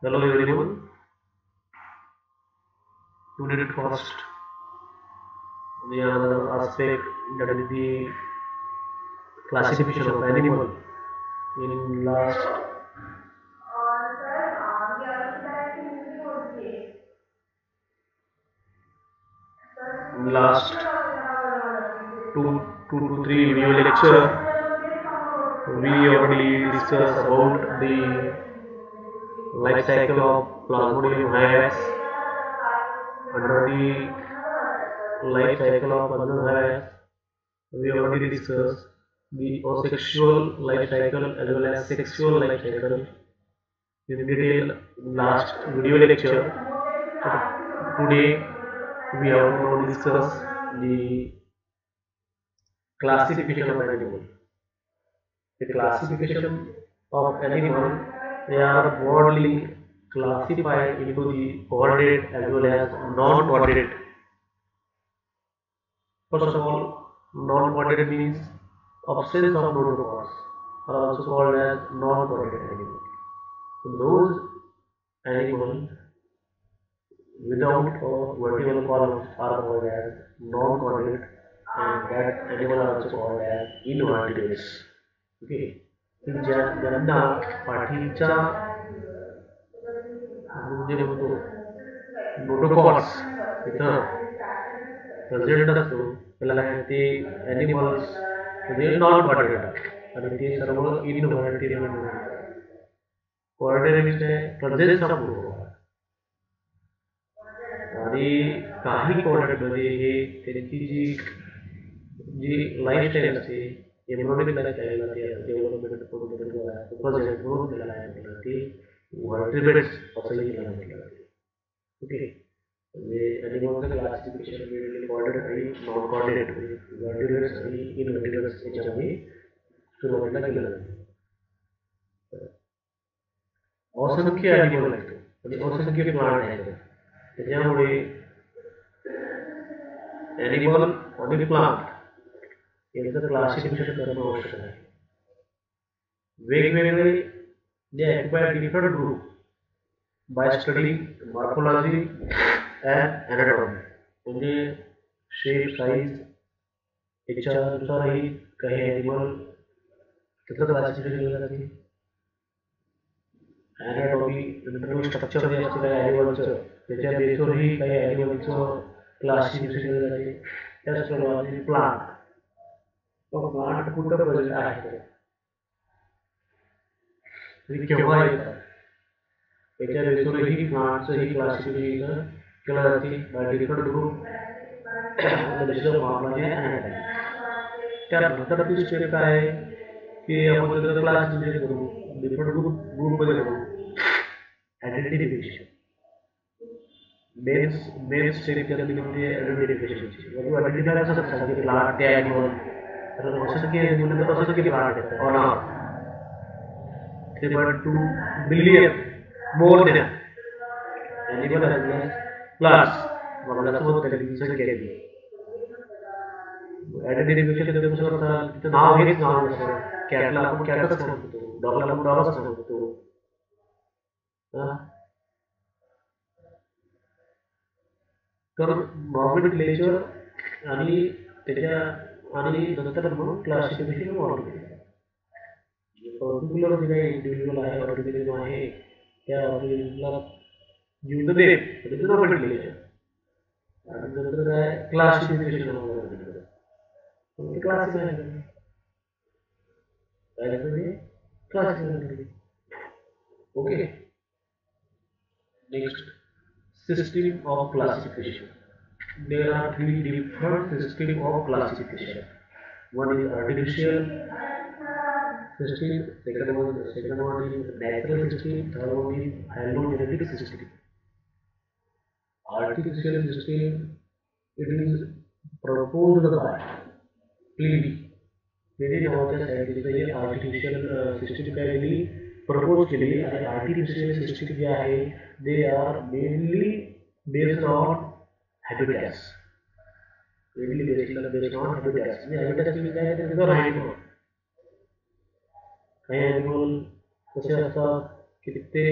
Hello everyone. Today first the another aspect that is the classification of animal in last two to three video lecture we already discussed about the life cycle of Plasmodium virus under the life cycle of Plasmodium virus. We already discussed the asexual life cycle as well as sexual life cycle in detail in last video lecture. Today we have now discussed the classification of animal. The classification of animal, they are broadly classified into the coordinate as well as non-coordinate. First of all, non-coordinate means absence of notochords are also called as non-coordinate animal. So those animals without a vertical columns are called as non-coordinate, and that animal are also called as invertebrates. Okay. ज्यांना पाठीच्या म्हणजे म्हणतो नोटोकॉर्ड्स इथं present असतो त्याला ते animals म्हणजे non coordinate आणि ते सर्व इनव्हर्टिब्रेट कॉर्डिनेट प्रेझेन्स ऑफ आणि काही कॉर्डिनेटमध्ये हे त्यांची जी जी लाईफस्टाईल असते एम्ब्रॉयडरी लाईफस्टाईल डेव्हलपमेंट प्रोजेक्ट म्हणून त्याला ते व्हर्टिब्रेट्स असंही त्याला म्हटलं जाते. ओके. म्हणजे ॲनिमलचं क्लासिफिकेशन वेगवेगळे कॉर्डिनेट आणि नॉन कॉर्डिनेट म्हणजे व्हर्टिब्रेट्स आणि इनव्हर्टिब्रेट्स याच्यामध्ये सुरुवातीला केलं जातं. असंख्य ॲनिमल आहेत म्हणजे असंख्य प्लांट आहेत त्याच्यामुळे ॲनिमल आणि प्लांट यांचं क्लासिफिकेशन करणं आवश्यक आहे. वेगवेगळे they occupy different group by studying morphology and anatomy. म्हणजे शेप साईज याच्यानुसारही काही ॲनिमल त्याचं क्लासिफिकेशन केलं जाते. ॲनाटॉमी इंटरनल स्ट्रक्चर जे असते काही ॲनिमलचं त्याच्या बेसवरही काही ॲनिमलचं क्लासिफिकेशन केलं जाते. त्याचप्रमाणे प्लांट प्लांट कुठं प्रेझेंट आहे केव्हा येतात त्याच्या बेसवरही प्लांटचंही क्लासिफिकेशन केलं जाते बाय डिफरंट ग्रुप त्यानंतर ती स्टेप काय आहे की आपण त्याचं क्लासिफिकेशन करू डिफरंट ग्रुपमध्ये करू आयडेंटिफिकेशन मेन स्टेप त्यातली म्हणजे आयडेंटिफिकेशनची आयडेंटिफाय कसं सांगते प्लांट ते ॲनिमल तर असंख्य प्लांट येतात on earth 3.2 billion more than animal as well as plants. मानवासोबत त्याची संख्या आहे. आयडेंटिफिकेशन त्यानुसार आता तिथं नाव हेच नाव असतं. कॅटला आपण कॅटच म्हणतो, डॉगला आपण डॉगच म्हणतो. तर नॉमेनक्लेचर आणि त्याच्या आणि नंतर मग क्लासिफिकेशन वाढवतो. पर्टिक्युलर जे काही इंडिव्हिज्युअल आहे ऑर्गॅनिझम आहे त्या ऑर्गॅनिझमला जीवन देत त्याचं नॉमेनक्लेचर आणि नंतर काय classification classification. Okay. Next system of classification. There are three different systems of classification. One is artificial system, second one is natural system, third one is phylogenetic system. Artificial system, it is proposed by Pliny. Pliny नावाच्या सायंटिस्टने artificial system काय केली propose केली आणि artificial system जे आहे they are mainly based on habitats. Mainly based on habitats म्हणजे habitats म्हणजे काय त्याचं राहणीमान. काही ॲनिमल कसे असतात की ते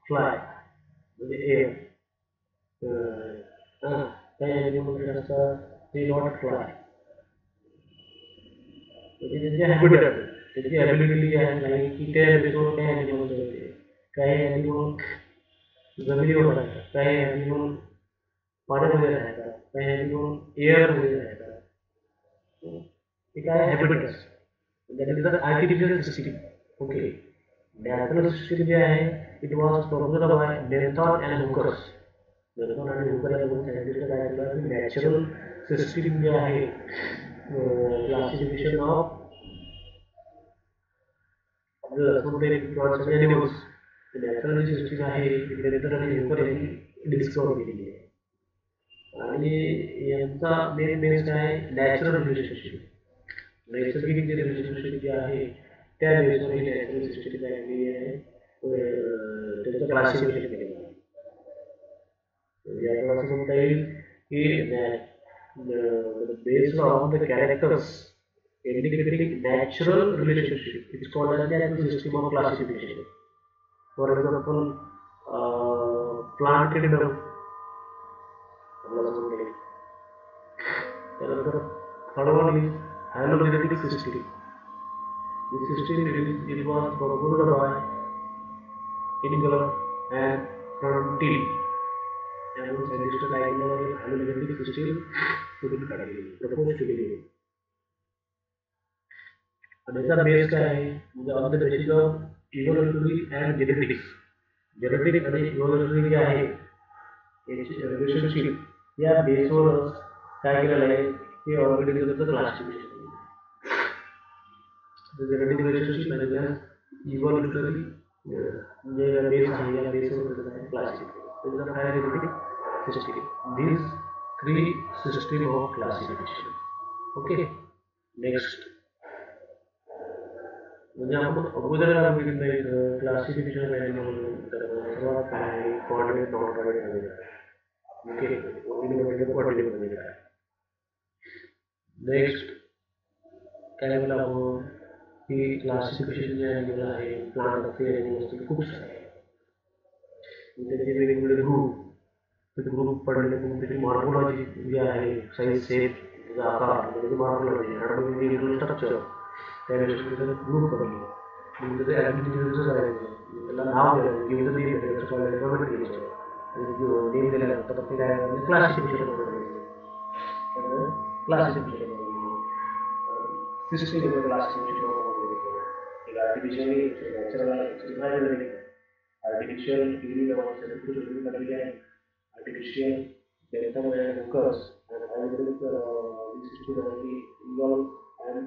fly म्हणजे air. काही animals असतात ते not fly. म्हणजे त्यांचे habitat त्यांची ability जी आहे नाही की त्या बेसवर काही animals होते. काही animal जमिनीवर राहतात, काही animal पाण्यामध्ये राहतात, काही animal एअरमध्ये राहतात. ते काय habitats. That is the artificial system. Okay. Natural system जे आहे it was proposed by Denton and Hooker. Denton आणि Hooker या दोन सायंटिस्ट काय केलं की नॅचरल सिस्टीम जे आहे क्लासिफिकेशन ऑफ एनिमल्स नॅचरल जी सिस्टीम आहे डेंटन आणि हूकर यांनी डिस्कवर केलेली आहे. आणि यांचा मेन बेस काय नॅचरल रिलेशनशिप नैसर्गिक जे रिलेशनशिप जे आहे त्या बेसवर ही नॅचरल सिस्टीम काय केली आहे त्याचं क्लासिफिकेशन केलेलं आहे. याला असं म्हणता येईल की based on the characters indicating natural relationship. It's called as the natural system of classification. For example, plant kingdom. Another third one is halogenetic system. This system it was proposed by Engler and Frontin. And scientists like halogenetic system proposed to be. And it's a base on the basis of evolutionary and genetics. Genetic and evolutionary क्या है? Relationship या base वर काय केलेलं आहे? हे already त्याचं classification. The genetic relationship and the evolutionary J base आहे या base वर त्याचं classification. This is a hierarchical system. These three system of classification. Okay. Next. म्हणजे आपण अगोदर बघितलं क्लासिफिकेशन सर्वात काय coordinate non coordinate coordinate. Next काय केलं आपण की क्लासिफिकेशन जे आहे प्लांट असते खूप सारे त्याचे वेगवेगळे ग्रुप पडले त्याची मॉर्फोलॉजी जी आहे साईज शेप आकार त्याची मॉर्फोलॉजी आणि स्ट्रक्चर त्या ग्रुप पडले म्हणजे ते ॲडमिनिस्ट्रेशन करायचं त्याला नाव द्यायचं गिव्ह द नेम द्यायचं कॉलेजमध्ये द्यायचं नेम दिल्यानंतर ते काय classification system classification artificial natural artificial artificial Denton and Hookers and hybrid Engel and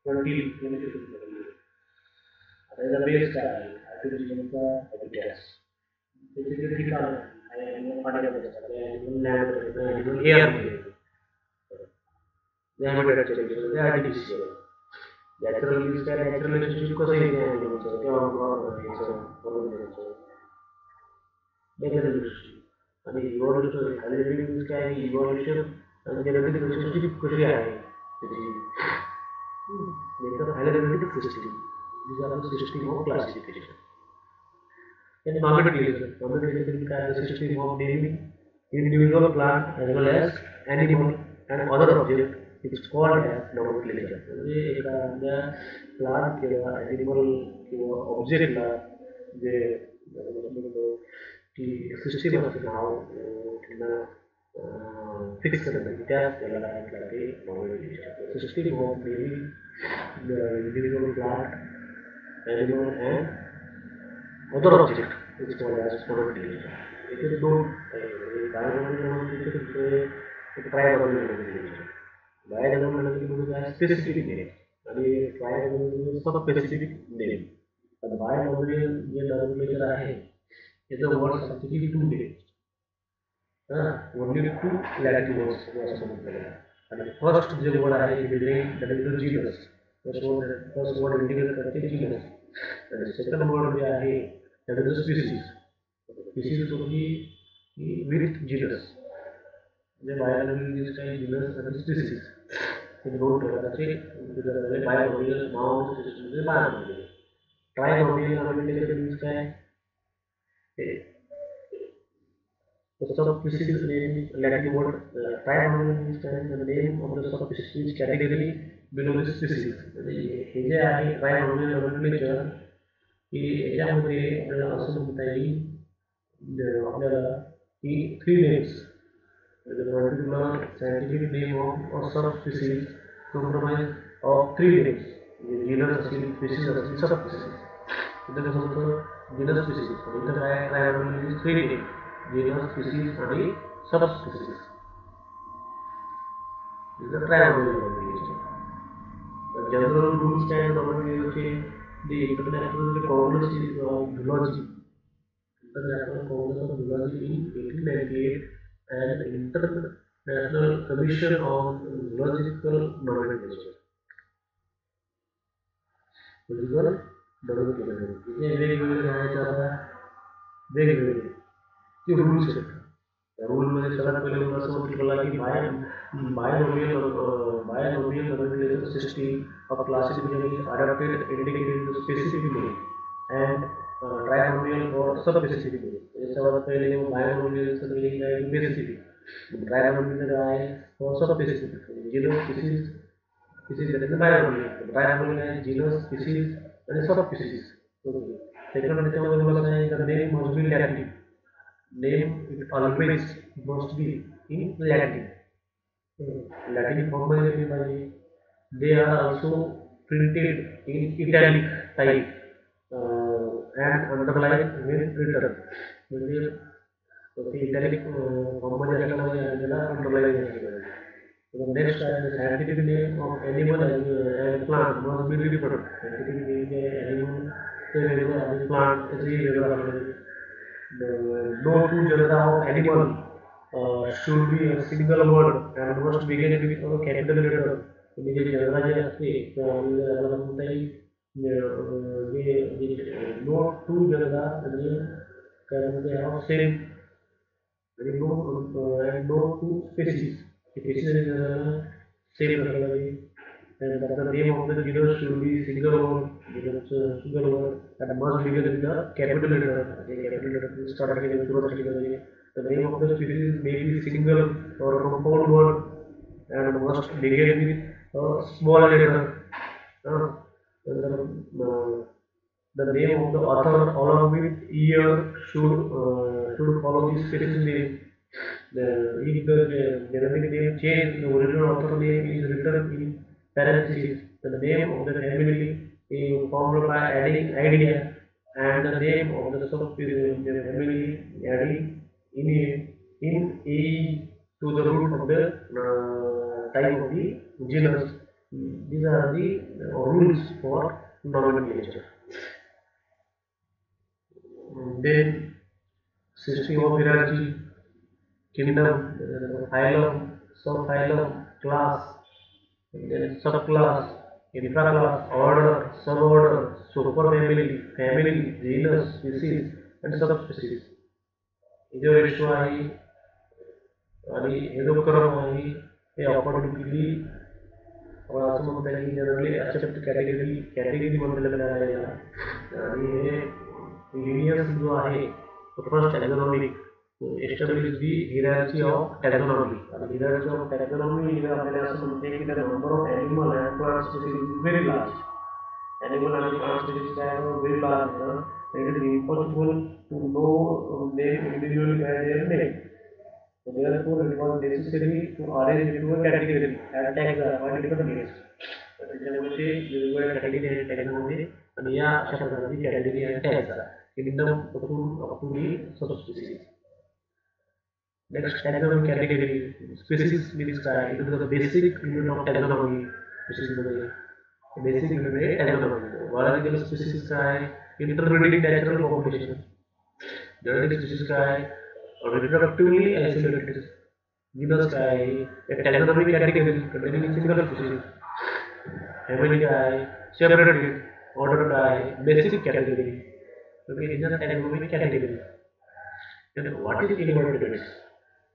Frontin ada the base guy artificial habitats jadi kita yang pada animal air yang habitat jadi artificial natural is का natural relationship कसं आहे animals आणि evolution हॅलिडिंग काय evolution आणि genetic relationship कशी आहे त्याची hierarchical system. These are the system of classification. And nomenclature is the system of naming individual plant as well as animal and other object. It is called as nomenclature. म्हणजे एखाद्या plant किंवा animal किंवा ऑब्जेक्टला जे की system असते नाव त्यांना fix करण्यासाठी त्याला काय लागते nomenclature system of naming the individual plant animal and other object is called as nomenclature. याचे दोन ट्रायबल नॉमेनक्लेचर बायोलॉजिकल नॉमेनक्लेचर काय स्पेसिफिक नेम आणि ट्रायबल सब स्पेसिफिक नेम. तर बायोलॉजिकल जे नॉमेनक्लेचर आहे याचं वर्ड सांगते की today only two Latin words असं म्हटलेलं. आणि फर्स्ट जे वर्ड आहे that is the genus. First word indicate करते जीनस आणि सेकंड वर्ड जे आहे that is the species. Species होती विथ जीनस म्हणजे बायोलॉजिकल काही जीनस आणि स्पीसीज हे दोन प्रकारचे बायोलॉजिकल नाव म्हणजे बायोलॉजिकल. ट्रायबल नॉमेनक्लेचर मीन्स काय Okay. The subspecies name is Latin word trinomial is the name of the subspecies category below the species. हे जे आहे trinomial nomenclature की याच्यामध्ये आपल्याला असं म्हणता येईल आपल्याला की 3 names the particular scientific name of a subspecies comprised of 3 names genus असेल species असेल subspecies. इथं कसं होतं genus species इथं काय trinomial is 3 names genus species आणि subspecies. This is a trinomial nomenclature. The general rules and nomenclature the international congress of zoology. International Congress of Zoology in 1898 and International Commission on Zoological Nomenclature. Zoological Nomenclature. ये वेगवेगळे आहेत आता वेगवेगळे ते rules आहेत. Rule मध्ये सगळ्यात पहिले असं म्हटलं की binomial nomenclature system of classification is adapted indicating the specific name and trinomial for subspecific name. सर्वात पहिले binomial चं meaning आहे specific. Trinomial आहे for subspecific. genus species that is binomial. Trinomial आहे genus species आणि subspecies. second त्याच्यामध्ये मला सांगितलं the name must be Latin. Name it always must be in Latin. Latin form मध्ये they are also printed in italic type and underlined when written. म्हणजे italic form मध्ये असल्यामुळे त्याला underline केलं जातं. The next the scientific name of animal and plant must be different. Scientific name animal ते वेगळं आणि plant त्याचंही वेगळं असलं. No two genera of animal should be a single word and must begin with a capital letter. म्हणजे जे genera जे असते त्याला म्हणता येईल no two genera म्हणजे काय म्हणजे have same आणि no two species. Species same असला पाहिजे. And the name of the genus should be single word and must begin with the capital letter. The capital letter start with the name of the species may be single or compound word and must begin with a small letter. The name of the author along with year should follow the species name. If the generic name change, the original author name is written in parentheses. The name of the family is formed by adding idea and the name of the family adding in a to the root of the type of the genus. These are the rules for nomenclature. Then system of hierarchy, kingdom, phylum, subphylum, class, then subclass, infraclass, order, suborder, superfamily, family, genus, species, and subspecies. जो ratio आहे आणि हे जो क्रम आहे हे accordingly असं म्हणता येईल generally accept category बनलेलं आहे आणि हे लिनियस जो आहे तो first taxonomy establish the hierarchy of taxonomy. The hierarchy of taxonomy is आपल्याला असं म्हणते की the number of animal and plant species is very large. Animal and plant species are very large. It is impossible to know them individually by their name. So therefore, it was necessary to arrange into a category and taxa by different names. त्याच्यामध्ये वेगवेगळ्या category आहेत taxonomy आणि या अशा प्रकारची category आणि taxa kingdom पासून up to the subspecies. Next taxonomy category species means it is the basic unit of taxonomy. Basic unit taxonomy. Biological species intermediate natural population. Genetic species reproductively isolated. Genus a taxonomy category containing single species. Family separated. Order basic category. Okay, it is a taxonomy category. Then what is invertebrates?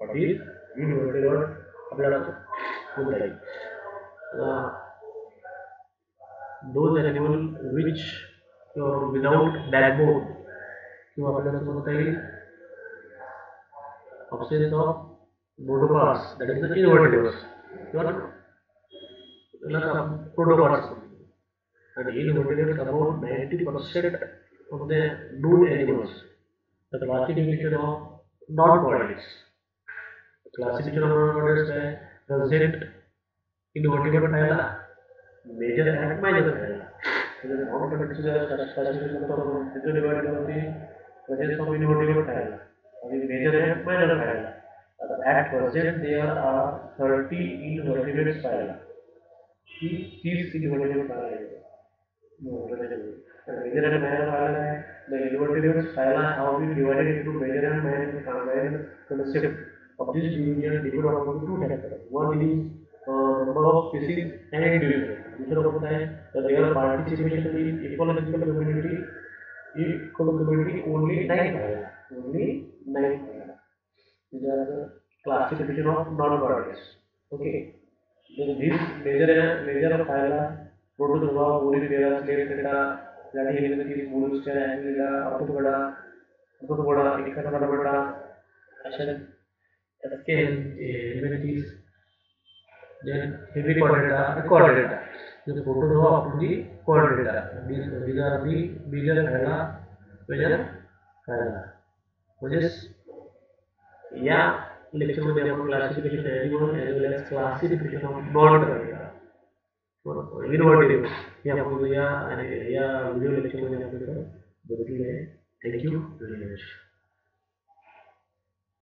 What is invertebrate? आपल्याला बोलता येईल. Those animals which without backbone किंवा आपल्याला समजता येईल absence of monoparts, that is the invertebrates, किंवा protoparts. And invertebrates, about 90% of the known animals. The classification of non-bodies. Classification of non-bodies है present invertebrate phyla, major and minor phyla. Non-bodies classification of divided into presence of invertebrate phyla, major and minor phyla. At present there are 30 invertebrate phyla. 30 invertebrate phyla. Major and minor phyla. The invertebrate phyla have been divided into major and minor concept of this division depend upon two factors. One is number of species and duration. दूसरा होता है their participation in ecological community only 9 phyla. Only 9 phyla. These are the classification of non-bodies. Okay. Then this major phyla, Protozoa, Urophora, Scleractita, Platyhelminthes, Mollusca, Annelida, Arthropoda, Echinodermata, Helminthes, then Hemichordata, and Chordata. The Protozoa up to the Chordata. These are the major phyla. म्हणजे या लेक्चरमध्ये आपण classification animal as well as classification of non invertebrates हे आपण या video लेक्चरमध्ये आपण बघितले आहे. Thank you very much.